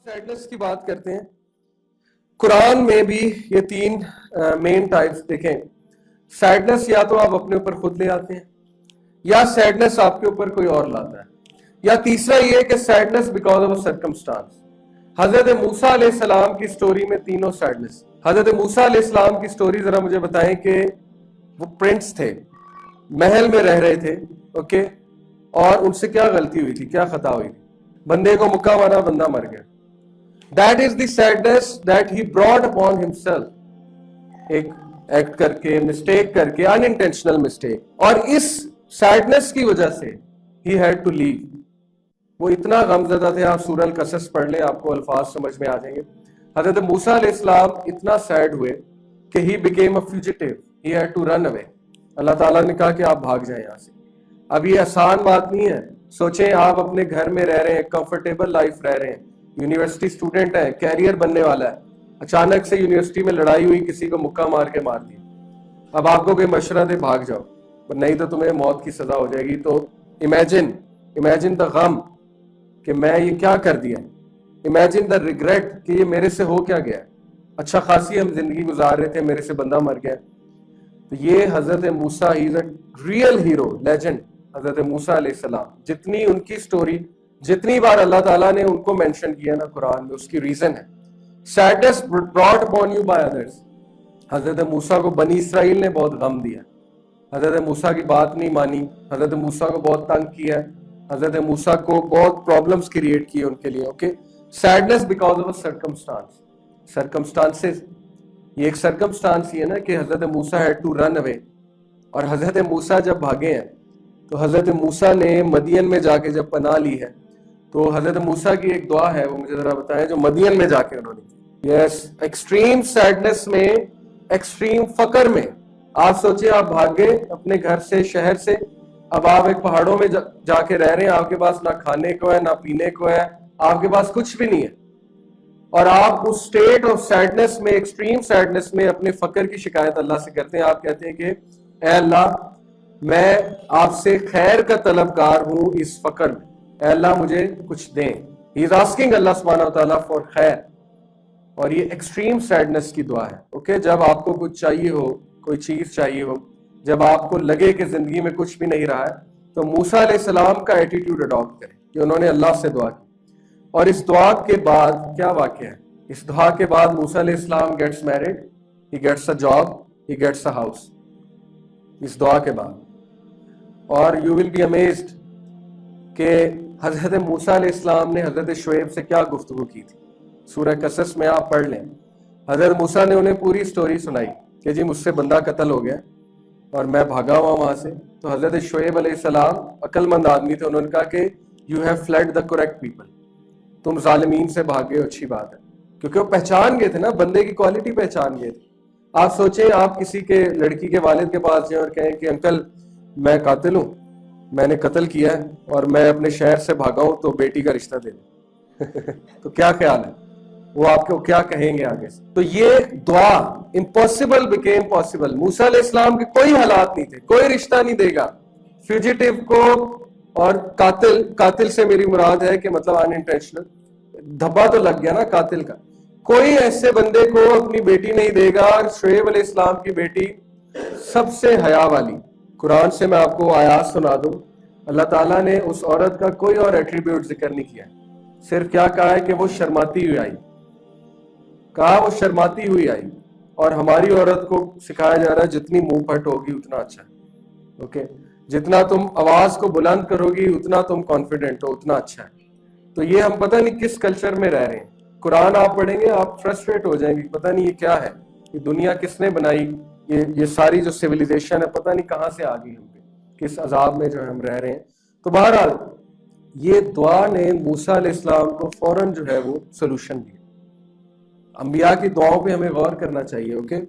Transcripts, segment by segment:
Sadness کی بات کرتے ہیں. قرآن میں بھی یہ تین مین ٹائپس دیکھیں. سیڈنس یا تو آپ اپنے اوپر خود لے آتے ہیں, یا سیڈنس آپ کے اوپر کوئی اور لاتا ہے, یا تیسرا یہ کہ سیڈنس بیکاز آف سرکمسٹانس. حضرت موسیٰ علیہ السلام کی سٹوری میں تینوں سیڈنس. حضرت موسیٰ علیہ السلام کی سٹوری ذرا مجھے بتائیں کہ وہ پرنس تھے, محل میں رہ رہے تھے, اوکے, اور ان سے کیا غلطی ہوئی تھی, کیا خطا ہوئی تھی؟ بندے کو مکہ مارا, بندہ مر گیا. That is the sadness that he brought upon himself. ایک ایکٹ کر کے, مسٹیک کر کے, unintentional mistake, اور اس سیڈنس کی وجہ سے he had to leave. وہ اتنا غم زدہ تھے. آپ سورہ القصص پڑھ لیں, آپ کو الفاظ سمجھ میں آ جائیں گے. حضرت موسیٰ علیہ السلام اتنا سیڈ ہوئے کہ he became a fugitive. He had to run away. اللہ تعالیٰ نے کہا کہ آپ بھاگ جائیں یہاں سے. اب یہ آسان بات نہیں ہے. سوچیں آپ اپنے گھر میں رہ رہے ہیں, کمفرٹیبل لائف رہ رہے ہیں, یونیورسٹی اسٹوڈنٹ ہے, کیریئر بننے والا ہے, اچانک سے یونیورسٹی میں لڑائی ہوئی, کسی کو مکہ مار کے مار دیا. اب آپ کو کوئی مشورہ دے بھاگ جاؤ, نہیں تو تمہیں موت کی سزا ہو جائے گی. تو امیجن دا غم کہ میں یہ کیا کر دیا. امیجن دا ریگریٹ کہ یہ میرے سے ہو کیا گیا. اچھا خاصی ہم زندگی گزار رہے تھے, میرے سے بندہ مر گیا. تو یہ حضرت موسیٰ, ہی از اے ریئل ہیرو, لیجنڈ. حضرت موسیٰ علیہ السلام, جتنی ان کی سٹوری, جتنی بار اللہ تعالیٰ نے ان کو مینشن کیا نا قرآن میں, اس کی ریزن ہے sadness brought upon you by others. حضرت موسیٰ کو بنی اسرائیل نے بہت غم دیا, حضرت موسیٰ کی بات نہیں مانی, حضرت موسیٰ کو بہت تنگ کیا, حضرت موسیٰ کو بہت پرابلمز کریٹ کیے ان کے لیے. Okay, sadness because of a circumstance, circumstances. یہ ایک سرکمسٹانس ہی ہے نا کہ حضرت موسیٰ had to run away. اور حضرت موسیٰ جب بھاگے ہیں تو حضرت موسیٰ نے مدین میں جا کے جب پناہ لی ہے, تو حضرت موسیٰ کی ایک دعا ہے, وہ مجھے ذرا بتائیں, جو مدین میں جا کے انہوں نے کی. یس, ایکسٹریم سیڈنس میں, ایکسٹریم فقر میں. آپ سوچیں آپ بھاگ گئے اپنے گھر سے, شہر سے, اب آپ ایک پہاڑوں میں جا کے رہ رہے ہیں, آپ کے پاس نہ کھانے کو ہے, نہ پینے کو ہے, آپ کے پاس کچھ بھی نہیں ہے, اور آپ اس سٹیٹ آف سیڈنس میں, ایکسٹریم سیڈنس میں اپنے فقر کی شکایت اللہ سے کرتے ہیں. آپ کہتے ہیں کہ اے اللہ, میں آپ سے خیر کا طلبگار ہوں اس فقر میں, اے اللہ مجھے کچھ دیں. ہی از آسکنگ اللہ سبحانہ و تعالیٰ فار خیر. اور یہ ایکسٹریم سیڈنس کی دعا ہے. اوکے, جب آپ کو کچھ چاہیے ہو, کوئی چیز چاہیے ہو, جب آپ کو لگے کہ زندگی میں کچھ بھی نہیں رہا ہے, تو موسیٰ علیہ السلام کا ایٹیٹیوڈ اڈاپٹ کریں کہ انہوں نے اللہ سے دعا کی. اور اس دعا کے بعد کیا واقعہ ہے؟ اس دعا کے بعد موسیٰ علیہ السلام gets married, he gets a job, he gets a house. اس دعا کے بعد. اور یو ول بی امیزڈ کہ حضرت موسیٰ علیہ السلام نے حضرت شعیب سے کیا گفتگو کی تھی. سورہ قصص میں آپ پڑھ لیں. حضرت موسیٰ نے انہیں پوری سٹوری سنائی کہ جی مجھ سے بندہ قتل ہو گیا اور میں بھاگا ہوا وہاں سے. تو حضرت شعیب علیہ السلام عقل مند آدمی تھے, انہوں نے کہا کہ you have fled the correct people, تم ظالمین سے بھاگ گئے, اچھی بات ہے. کیونکہ وہ پہچان گئے تھے نا, بندے کی کوالٹی پہچان گئے تھے. آپ سوچیں آپ کسی کے لڑکی کے والد کے پاس جائیں اور کہیں کہ انکل میں قاتل ہوں, میں نے قتل کیا ہے اور میں اپنے شہر سے بھاگا ہوں, تو بیٹی کا رشتہ دے دیں. تو کیا خیال ہے, وہ آپ کو کیا کہیں گے آگے سے؟ تو یہ دعا, امپاسبل بیکیم پاسبل. موسیٰ علیہ السلام کے کوئی حالات نہیں تھے, کوئی رشتہ نہیں دے گا فیوجیٹیو کو, اور قاتل سے میری مراد ہے کہ مطلب انٹینشنل, دھبا تو لگ گیا نا قاتل کا. کوئی ایسے بندے کو اپنی بیٹی نہیں دے گا. شعیب علیہ السلام کی بیٹی سب سے حیا والی. قرآن سے میں آپ کو آیات سنا دوں, اللہ تعالیٰ نے اس عورت کا کوئی اور ایٹریبیوٹ ذکر نہیں کیا, صرف کیا کہا ہے کہ وہ شرماتی ہوئی آئی. کہا وہ شرماتی ہوئی آئی. اور ہماری عورت کو سکھایا جا رہا ہے جتنی منہ پھٹ ہوگی اتنا اچھا ہے. اوکے, جتنا تم آواز کو بلند کرو گی اتنا تم کانفیڈنٹ ہو, اتنا اچھا ہے. تو یہ ہم پتہ نہیں کس کلچر میں رہ رہے ہیں. قرآن آپ پڑھیں گے آپ فرسٹریٹ ہو جائیں گے, پتہ نہیں یہ کیا ہے, یہ دنیا کس نے بنائی, یہ ساری جو سیویلائزیشن ہے پتہ نہیں کہاں سے آ گئی ہم پہ, کس عذاب میں جو ہم رہ رہے ہیں. تو بہرحال یہ دعا نے موسیٰ علیہ السلام کو فوراً جو ہے وہ سولوشن دیا. انبیاء کی دعاؤں پہ ہمیں غور کرنا چاہیے. اوکے,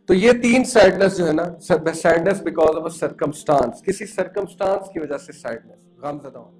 تو یہ تین سیڈنس جو ہے نا, sadness because of a circumstance, کسی سرکمسٹانس کی وجہ سے سیڈنس, غم زدہ ہوں.